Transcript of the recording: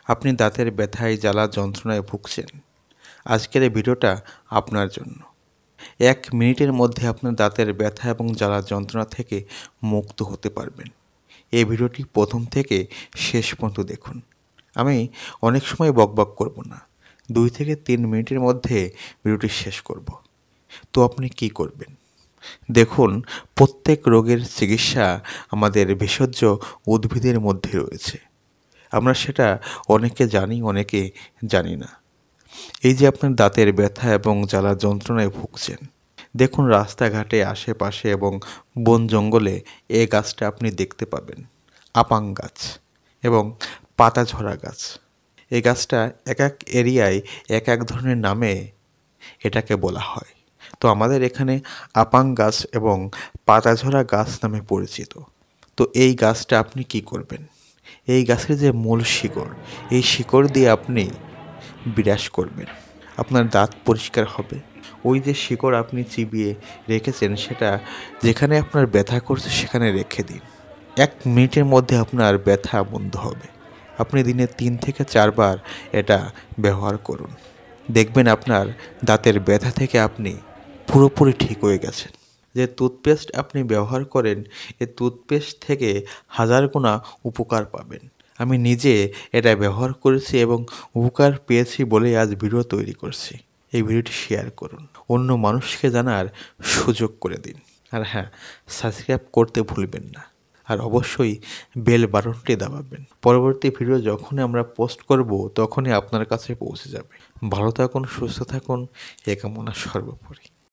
আপনি দাঁতের ব্যথায় জ্বালা যন্ত্রণায় ভুগছেন, আজকের এই ভিডিওটা আপনার জন্য। 1 মিনিটের মধ্যে আপনার দাঁতের ব্যথা এবং জ্বালা যন্ত্রণা থেকে মুক্ত হতে পারবেন। এই ভিডিওটি প্রথম থেকে শেষ পর্যন্ত দেখুন। আমি অনেক সময় বকবক করব না, 2 থেকে 3 মিনিটের মধ্যে ভিডিওটি শেষ করব। তো আপনি কি করবেন? দেখুন, প্রত্যেক রোগের চিকিৎসা আমাদের ভেষজ উদ্ভিদের মধ্যে রয়েছে। আমরা সেটা অনেকে জানি, অনেকে জানি না। এই যে আপনার দাঁতের ব্যথা এবং জ্বালা যন্ত্রণায় ভুগছেন, দেখুন রাস্তাঘাটে, আশেপাশে এবং বন জঙ্গলে এই গাছটা আপনি দেখতে পাবেন, আপাং গাছ এবং পাতাঝরা গাছ। এই গাছটা এক এক এরিয়ায় এক এক ধরনের নামে এটাকে বলা হয়। তো আমাদের এখানে আপাং গাছ এবং পাতাঝরা গাছ নামে পরিচিত। তো এই গাছটা আপনি কি করবেন? এই গাছের যে মূল শিকড়, এই শিকড় দিয়ে আপনি বিরাস করবেন, আপনার দাঁত পরিষ্কার হবে। ওই যে শিকড় আপনি চিবিয়ে রেখেছেন, সেটা যেখানে আপনার ব্যথা করছে সেখানে রেখে দিন। 1 মিনিটের মধ্যে আপনার ব্যথা বন্ধ হবে। আপনি দিনে 3 থেকে 4 বার এটা ব্যবহার করুন, দেখবেন আপনার দাঁতের ব্যথা থেকে আপনি পুরোপুরি ঠিক হয়ে গেছেন। যে টুথপেস্ট আপনি ব্যবহার করেন, এই টুথপেস্ট থেকে 1000 গুণা উপকার পাবেন। আমি নিজে এটা ব্যবহার করেছি এবং উপকার পেয়েছি বলেই আজ ভিডিও তৈরি করছি। এই ভিডিওটি শেয়ার করুন, অন্য মানুষকে জানার সুযোগ করে দিন। আর হ্যাঁ, সাবস্ক্রাইব করতে ভুলবেন না। আর অবশ্যই বেল বাটনটি দাবাবেন। পরবর্তী ভিডিও যখনই আমরা পোস্ট করব তখনই আপনার কাছে পৌঁছে যাবে। ভালো থাকুন, সুস্থ থাকুন, এ কামনা সর্বোপরি।